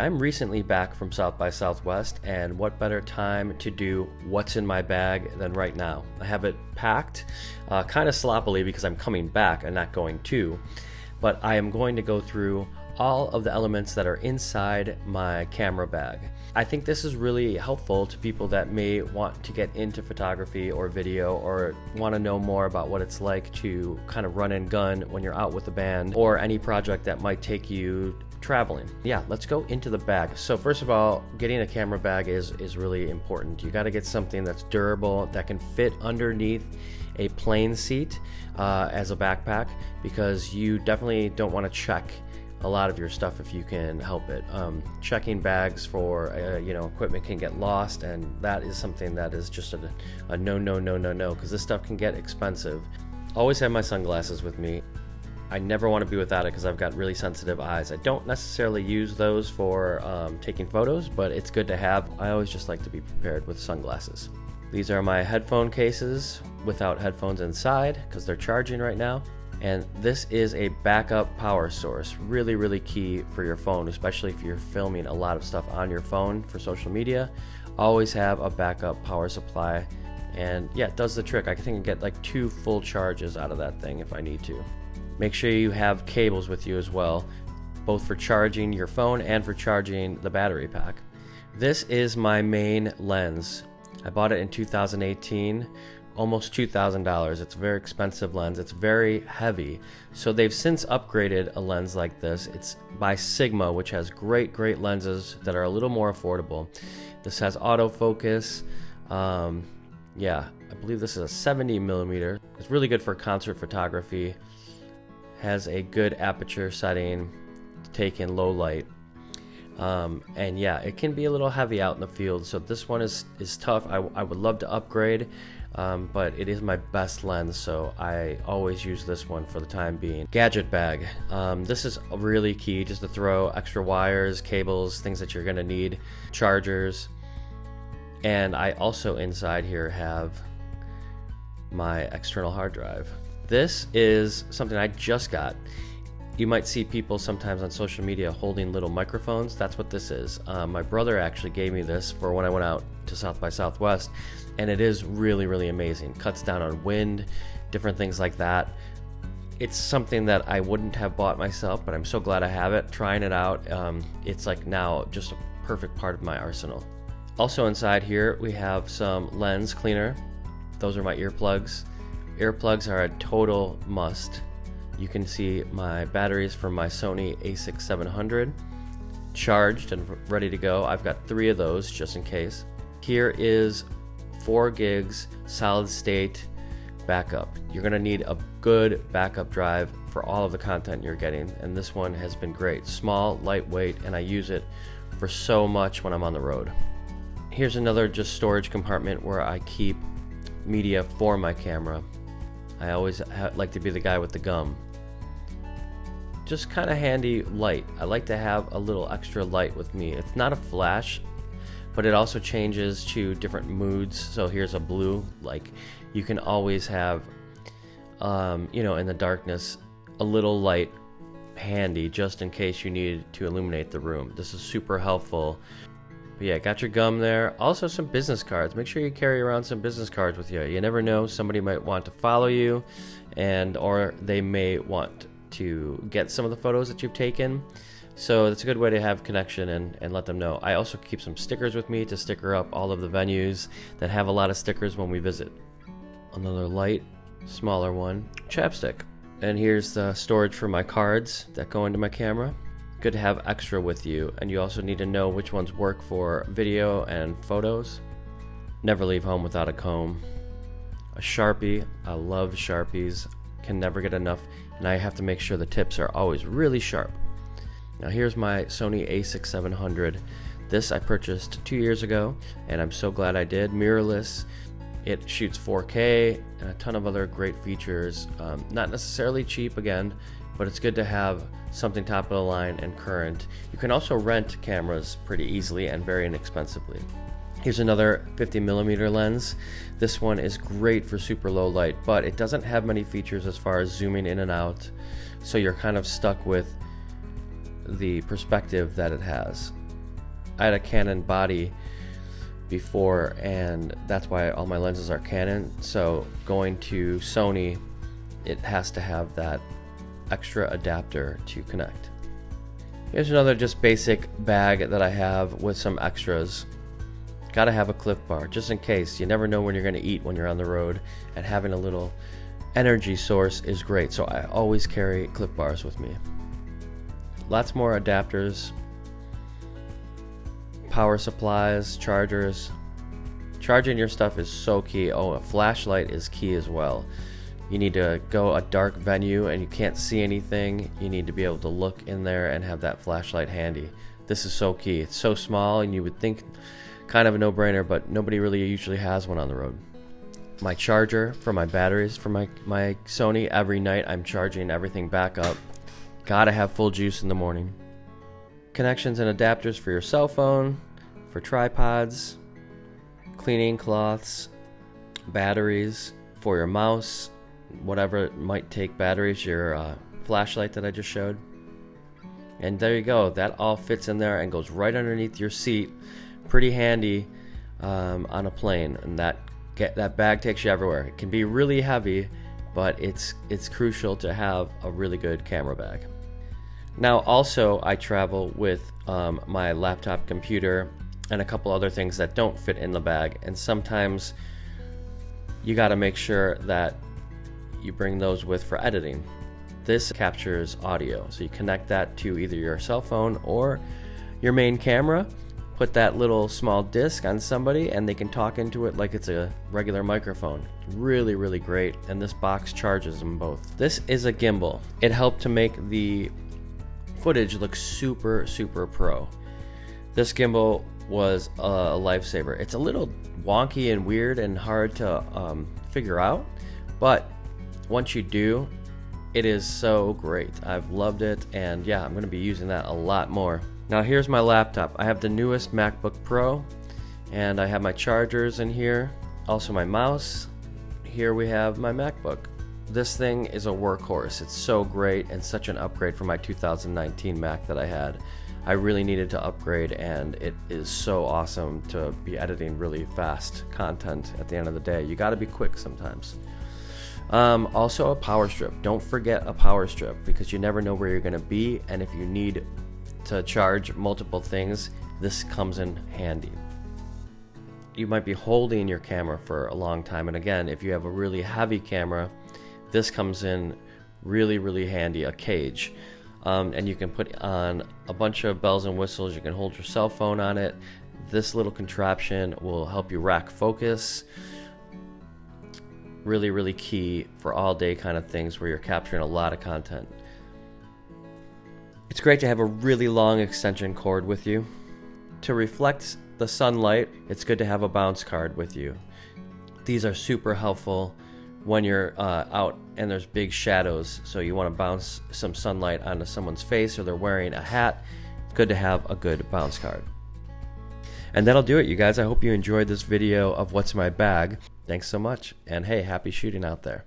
I'm recently back from South by Southwest, and what better time to do what's in my bag than right now. I have it packed kind of sloppily because I'm coming back and not going to, but I am going to go through all of the elements that are inside my camera bag. I think this is really helpful to people that may want to get into photography or video, or want to know more about what it's like to kind of run and gun when you're out with a band, or any project that might take you traveling. Yeah, let's go into the bag. So first of all, getting a camera bag is really important. You got to get something that's durable, that can fit underneath a plane seat as a backpack, because you definitely don't want to check a lot of your stuff if you can help it. Checking bags for equipment can get lost, and that is something that is just a no, because this stuff can get expensive. Always have my sunglasses with me. I never want to be without it because I've got really sensitive eyes. I don't necessarily use those for taking photos, but it's good to have. I always just like to be prepared with sunglasses. These are my headphone cases without headphones inside because they're charging right now. And this is a backup power source. Really, really key for your phone, especially if you're filming a lot of stuff on your phone for social media. Always have a backup power supply. And yeah, it does the trick. I think I can get like 2 full charges out of that thing if I need to. Make sure you have cables with you as well, both for charging your phone and for charging the battery pack. This is my main lens. I bought it in 2018, almost $2,000. It's a very expensive lens. It's very heavy. So they've since upgraded a lens like this. It's by Sigma, which has great lenses that are a little more affordable. This has autofocus. Yeah, I believe this is a 70 millimeter. It's really good for concert photography. Has a good aperture setting to take in low light, and yeah, it can be a little heavy out in the field, so this one is tough. I would love to upgrade, but it is my best lens, so I always use this one for the time being. Gadget bag. This is really key, just to throw extra wires, cables, things that you're gonna need, chargers. And I also inside here have my external hard drive. This is something I just got. You might see people sometimes on social media holding little microphones. That's what this is. My brother actually gave me this for when I went out to South by Southwest, and it is really amazing. Cuts down on wind, different things like that. It's something that I wouldn't have bought myself, but I'm so glad I have it. Trying it out, it's like now just a perfect part of my arsenal. Also inside here, we have some lens cleaner. Those are my earplugs. Earplugs are a total must. You can see my batteries from my Sony a6700 charged and ready to go. I've got 3 of those just in case. Here is 4 gigs solid state backup. You're gonna need a good backup drive for all of the content you're getting, and this one has been great. Small, lightweight, and I use it for so much when I'm on the road. Here's another just storage compartment where I keep media for my camera. I always like to be the guy with the gum. Just kind of handy light. I like to have a little extra light with me. It's not a flash, but it also changes to different moods. So here's a blue. Like, you can always have, in the darkness, a little light handy just in case you need to illuminate the room. This is super helpful. But yeah, got your gum there. Also some business cards. Make sure you carry around some business cards with you. You never know, somebody might want to follow you, or they may want to get some of the photos that you've taken. So it's a good way to have connection and let them know. I also keep some stickers with me to sticker up all of the venues that have a lot of stickers when we visit. Another light, smaller one, chapstick. And here's the storage for my cards that go into my camera. Good to have extra with you, and you also need to know which ones work for video and photos. Never leave home without a comb. A Sharpie. I love Sharpies. Can never get enough, and I have to make sure the tips are always really sharp. Now here's my Sony a6700. This I purchased 2 years ago, and I'm so glad I did. Mirrorless. It shoots 4K and a ton of other great features. Not necessarily cheap again, but it's good to have something top of the line and current. You can also rent cameras pretty easily and very inexpensively. Here's another 50 millimeter lens. This one is great for super low light, but it doesn't have many features as far as zooming in and out, so you're kind of stuck with the perspective that it has. I had a Canon body before, and that's why all my lenses are Canon. So going to Sony, it has to have that extra adapter to connect. Here's another just basic bag that I have with some extras. Gotta have a clip bar just in case. You never know when you're gonna eat when you're on the road, and having a little energy source is great. So I always carry clip bars with me. Lots more adapters, power supplies, chargers. Charging your stuff is so key. Oh, a flashlight is key as well. You need to go a dark venue and you can't see anything. You need to be able to look in there and have that flashlight handy. This is so key. It's so small and you would think kind of a no-brainer, but nobody really usually has one on the road. My charger for my batteries for my Sony. Every night I'm charging everything back up. Gotta have full juice in the morning. Connections and adapters for your cell phone, for tripods, cleaning cloths, batteries for your mouse, whatever might take batteries, your flashlight that I just showed. And there you go. That all fits in there and goes right underneath your seat. Pretty handy on a plane, and that bag takes you everywhere. It can be really heavy, but it's crucial to have a really good camera bag. Now also I travel with my laptop computer and a couple other things that don't fit in the bag, and sometimes you got to make sure that you bring those with for editing. This captures audio, so you connect that to either your cell phone or your main camera. Put that little small disc on somebody and they can talk into it like it's a regular microphone. Really, really great, and this box charges them both. This is a gimbal. It helped to make the footage look super, super pro. This gimbal was a lifesaver. It's a little wonky and weird and hard to figure out, but once you do, it is so great. I've loved it, and yeah, I'm going to be using that a lot more. Now here's my laptop. I have the newest MacBook Pro, and I have my chargers in here, also my mouse. Here we have my MacBook. This thing is a workhorse. It's so great and such an upgrade from my 2019 Mac that I had. I really needed to upgrade, and it is so awesome to be editing really fast content at the end of the day. You got to be quick sometimes. Also a power strip. Don't forget a power strip, because you never know where you're going to be, and if you need to charge multiple things, this comes in handy. You might be holding your camera for a long time, and again, if you have a really heavy camera, this comes in really, really handy, a cage. And you can put on a bunch of bells and whistles. You can hold your cell phone on it. This little contraption will help you rack focus. Really, really key for all day kind of things where you're capturing a lot of content. It's great to have a really long extension cord with you. To reflect the sunlight, it's good to have a bounce card with you. These are super helpful when you're out and there's big shadows, so you want to bounce some sunlight onto someone's face, or they're wearing a hat. It's good to have a good bounce card. And that'll do it, you guys. I hope you enjoyed this video of what's in my bag. Thanks so much, and hey, happy shooting out there.